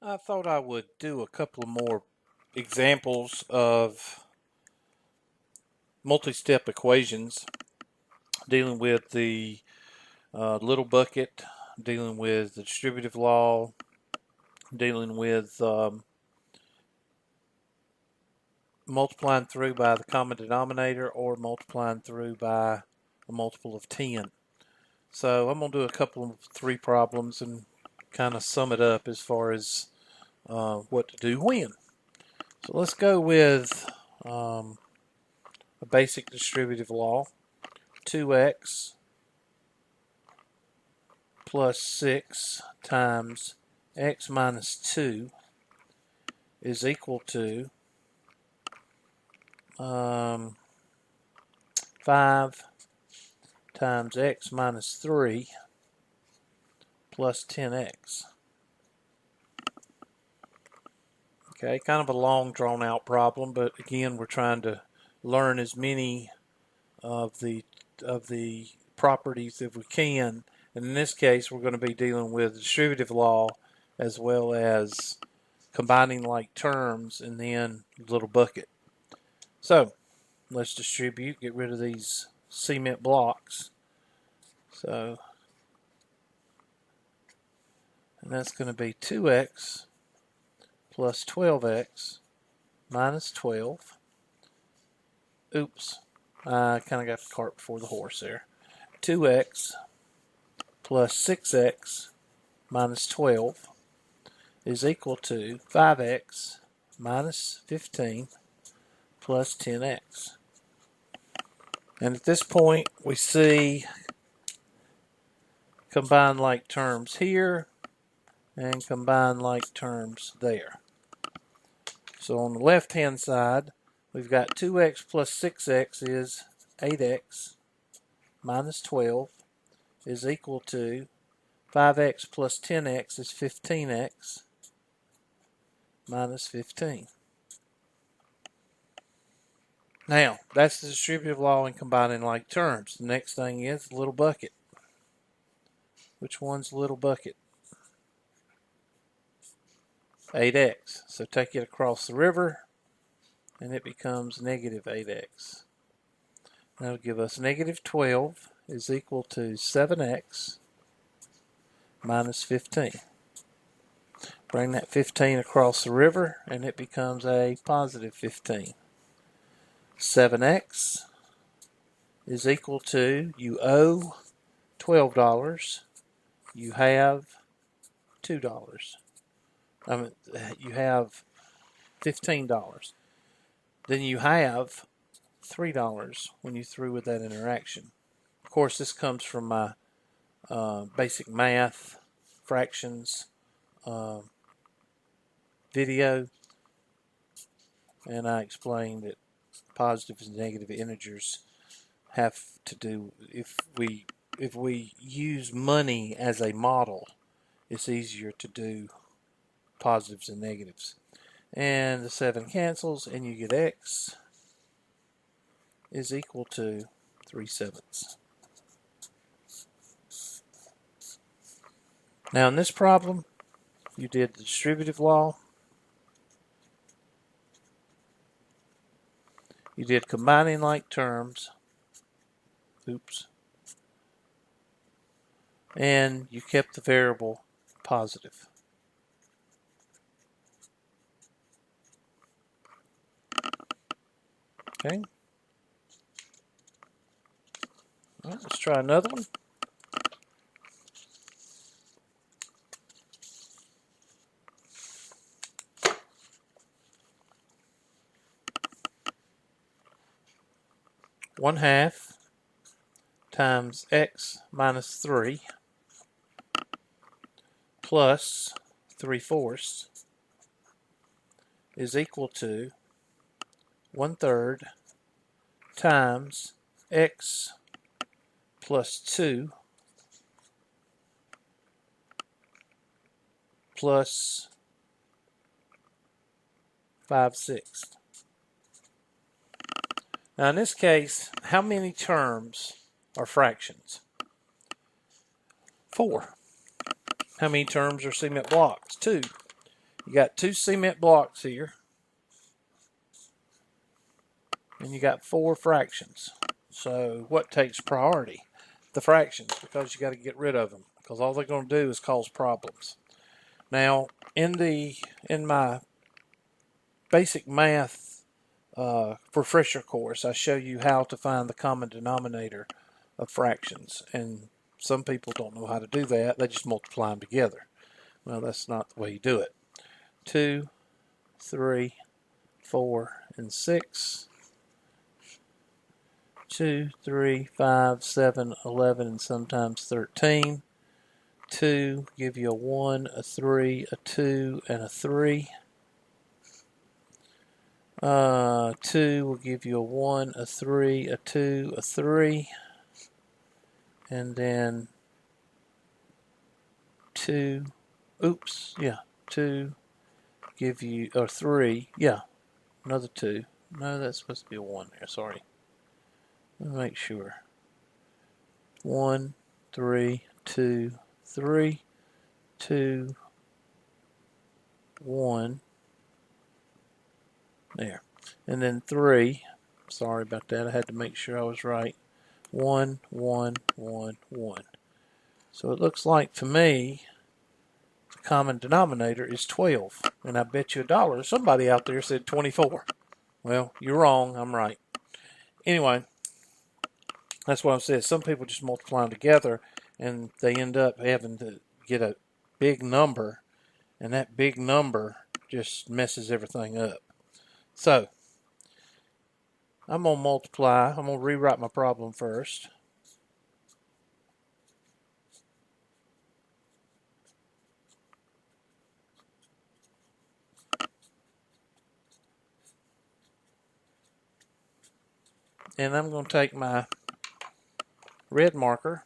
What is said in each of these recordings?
I thought I would do a couple of more examples of multi-step equations dealing with the little bucket, dealing with the distributive law, dealing with multiplying through by the common denominator or multiplying through by a multiple of 10. So I'm going to do a couple of three problems and kind of sum it up as far as what to do when. So let's go with a basic distributive law. 2x plus 6 times x minus 2 is equal to 5 times x minus 3 plus 10x. Okay, kind of a long drawn out problem, but again we're trying to learn as many of the properties as we can. And in this case we're going to be dealing with distributive law as well as combining like terms and then little bucket. So let's distribute, get rid of these cement blocks. So, and that's going to be 2x plus 12x minus 12. Oops, I kind of got the cart before the horse there. 2x plus 6x minus 12 is equal to 5x minus 15 plus 10x. And at this point we see combine like terms here and combine like terms there. So on the left hand side we've got 2x plus 6x is 8x minus 12 is equal to 5x plus 10x is 15x minus 15. Now that's the distributive law in combining like terms. The next thing is the little bucket. Which one's the little bucket? 8x. So take it across the river and it becomes negative 8x. That'll give us negative 12 is equal to 7x minus 15. Bring that 15 across the river and it becomes a positive 15. 7x is equal to, you owe $12, you have $2. You have $15. Then you have $3 when you through with that interaction. Of course, this comes from my basic math fractions video, and I explained that positive and negative integers have to do, if we use money as a model, it's easier to do positives and negatives. And the 7 cancels and you get x is equal to 3/7. Now in this problem you did the distributive law, you did combining like terms, oops, and you kept the variable positive. Okay. All right, let's try another one. One half times x minus 3 plus 3/4 is equal to 1/3 times x plus 2 plus 5/6. Now in this case, how many terms are fractions? 4. How many terms are cement blocks? 2. You got 2 cement blocks here, and you got 4 fractions. So what takes priority? The fractions, because you got to get rid of them, because all they're going to do is cause problems. Now, in my basic math refresher course, I show you how to find the common denominator of fractions, and some people don't know how to do that. They just multiply them together. Well, that's not the way you do it. 2, 3, 4, and 6. 2, 3, 5, 7, 11, and sometimes 13. 2 give you a 1, a 3, a 2, and a 3. 2 will give you a 1, a 3, a 2, a 3. And then 2, 2 give you, or 3, another 2. No, that's supposed to be a 1 there, sorry. Let me make sure. 1, 3, 2, 3, 2, 1. There. And then 3. Sorry about that. I had to make sure I was right. 1, 1, 1, 1. So it looks like to me the common denominator is 12. And I bet you $1 somebody out there said 24. Well, you're wrong. I'm right. Anyway, that's what I said. Some people just multiply them together and they end up having to get a big number, and that big number just messes everything up. So I'm going to multiply. I'm going to rewrite my problem first. And I'm going to take my red marker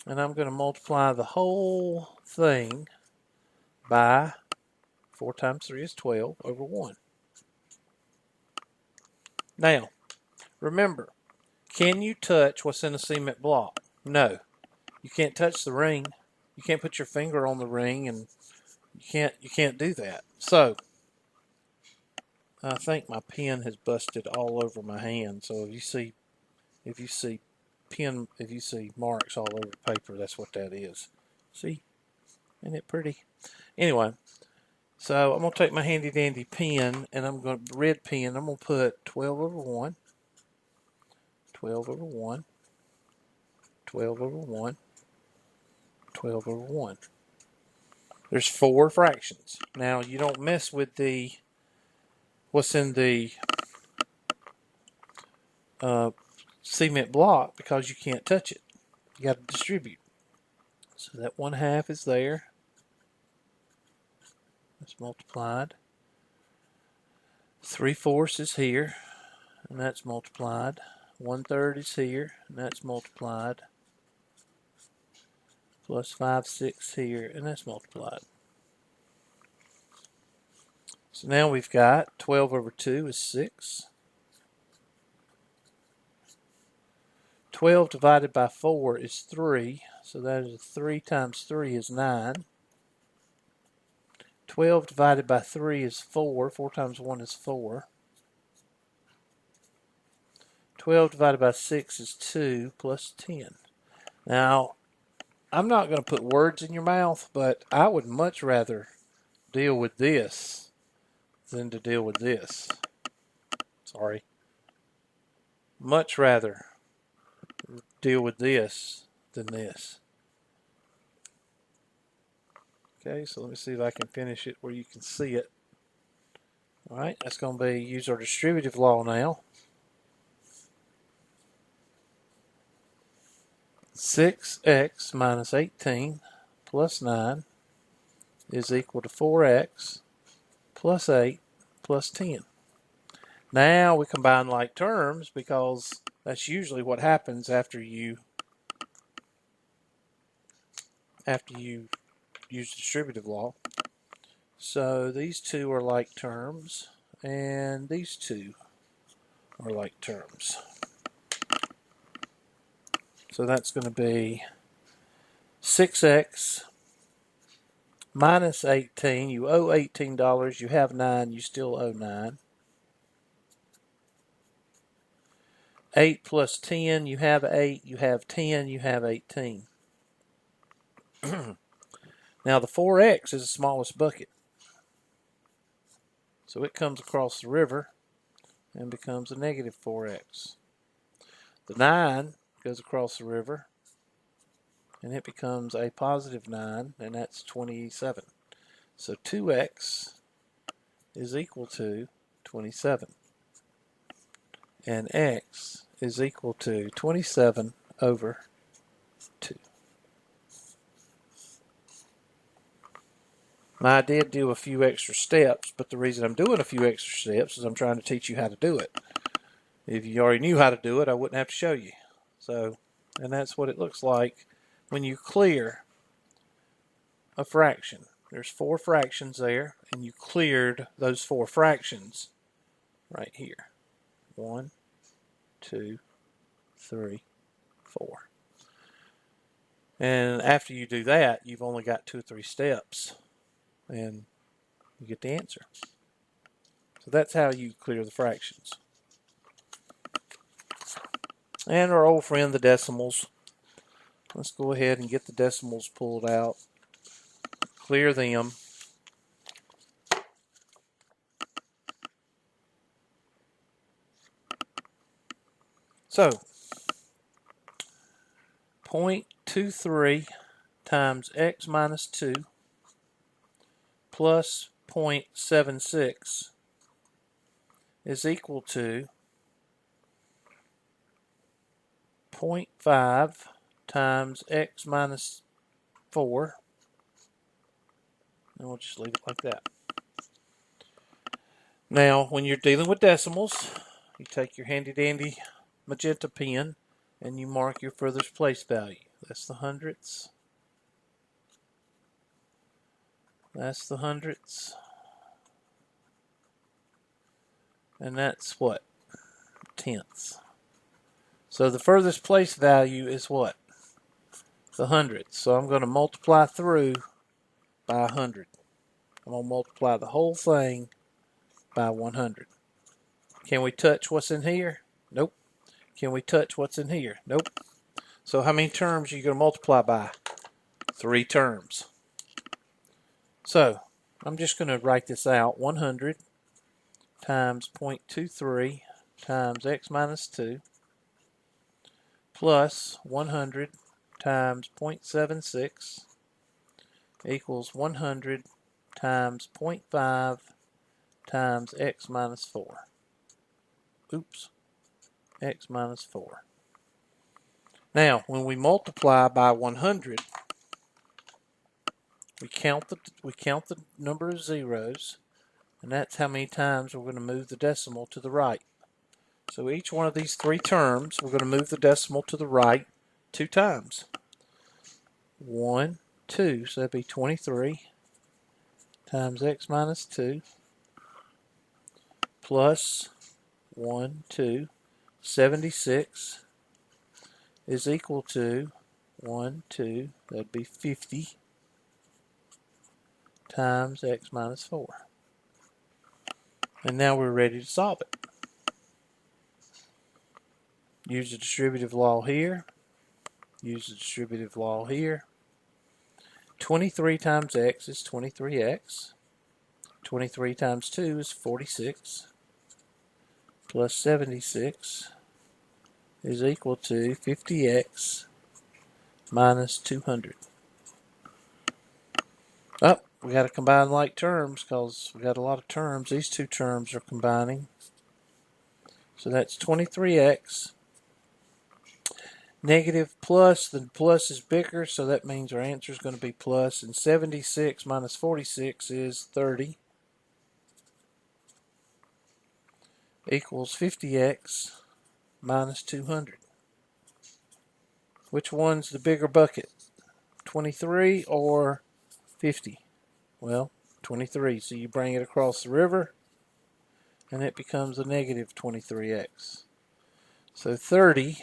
and I'm going to multiply the whole thing by 4 times 3 is 12 over 1. Now, remember, can you touch what's in a cement block? No. You can't touch the ring. You can't put your finger on the ring, and you can't do that. So I think my pen has busted all over my hand. So if you see marks all over the paper, that's what that is. See? Isn't it pretty? Anyway, so I'm going to take my handy dandy pen, and red pen, I'm going to put 12 over 1, 12 over 1, 12 over 1, 12 over 1. There's 4 fractions. Now, you don't mess with what's in the cement block because you can't touch it. You got to distribute. So that 1/2 is there. That's multiplied. 3/4 is here, and that's multiplied. 1/3 is here, and that's multiplied. Plus 5/6 here, and that's multiplied. So now we've got 12 over 2 is 6. 12 divided by 4 is 3, so that is 3 times 3 is 9. 12 divided by 3 is 4. 4 times 1 is 4. 12 divided by 6 is 2 plus 10. Now, I'm not going to put words in your mouth, but I would much rather deal with this than to deal with this. Sorry. Much rather deal with this than this. Okay, so let me see if I can finish it where you can see it. Alright, that's going to be, use our distributive law now. 6x minus 18 plus 9 is equal to 4x plus 8 plus 10. Now we combine like terms because that's usually what happens after you use distributive law. So these two are like terms, and these two are like terms. So that's going to be 6x minus 18. You owe $18. You have 9. You still owe 9. 8 plus 10. You have 8. You have 10. You have 18. Now the 4x is the smallest bucket. So it comes across the river and becomes a negative 4x. The 9 goes across the river and it becomes a positive 9, and that's 27. So 2x is equal to 27. And x is equal to 27 over 2. Now I did do a few extra steps, but the reason I'm doing a few extra steps is I'm trying to teach you how to do it. If you already knew how to do it, I wouldn't have to show you. So, and that's what it looks like when you clear a fraction. There's 4 fractions there, and you cleared those 4 fractions right here. 1, 2, 3, 4. And after you do that, you've only got 2 or 3 steps, and you get the answer. So that's how you clear the fractions. And our old friend, the decimals. Let's go ahead and get the decimals pulled out. Clear them. So, 0.23 times x minus 2 plus 0.76 is equal to 0.5 times x minus 4, and we'll just leave it like that. Now, when you're dealing with decimals, you take your handy dandy magenta pen and you mark your furthest place value. That's the hundredths. That's the hundredths. And that's what? Tenths. So the furthest place value is what? The hundredths. So I'm going to multiply through by 100. I'm going to multiply the whole thing by 100. Can we touch what's in here? Nope. Can we touch what's in here? Nope. So how many terms are you going to multiply by? 3 terms. So I'm just going to write this out. 100 times 0.23 times x minus 2 plus 100 times 0.76 equals 100 times 0.5 times x minus 4. Oops. X minus 4. Now, when we multiply by 100, we count the number of zeros, and that's how many times we're going to move the decimal to the right. So each one of these 3 terms, we're going to move the decimal to the right 2 times. 1, 2, so that'd be 23 times x minus 2 plus 1, 2, 76 is equal to 1, 2, that'd be 50 times x minus 4. And now we're ready to solve it. Use the distributive law here. Use the distributive law here. 23 times x is 23x. 23 times 2 is 46. Plus 76 is equal to 50x minus 200. Oh, we got to combine like terms because we got a lot of terms. These 2 terms are combining. So that's 23x. Negative plus, the plus is bigger, so that means our answer is going to be plus. And 76 minus 46 is 30. Equals 50x minus 200. Which one's the bigger bucket? 23 or 50? Well, 23. So you bring it across the river, and it becomes a negative 23x. So 30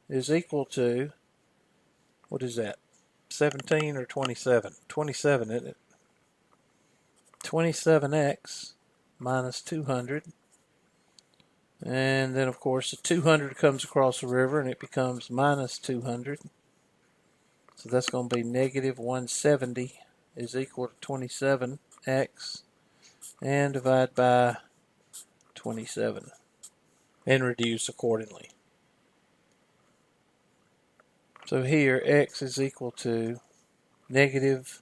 is equal to, what is that, 17 or 27? 27, isn't it? 27x minus 200. And then, of course, the 200 comes across the river and it becomes minus 200. So that's going to be negative 170 is equal to 27x, and divide by 27 and reduce accordingly. So here x is equal to negative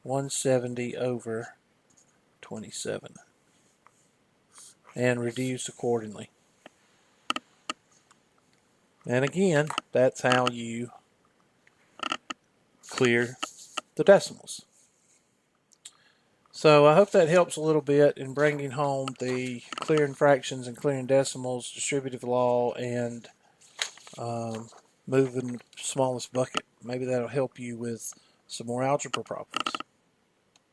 170 over 27 and reduce accordingly. And again, that's how you clear the decimals. So I hope that helps a little bit in bringing home the clearing fractions and clearing decimals, distributive law, and moving smallest bucket. Maybe that'll help you with some more algebra problems.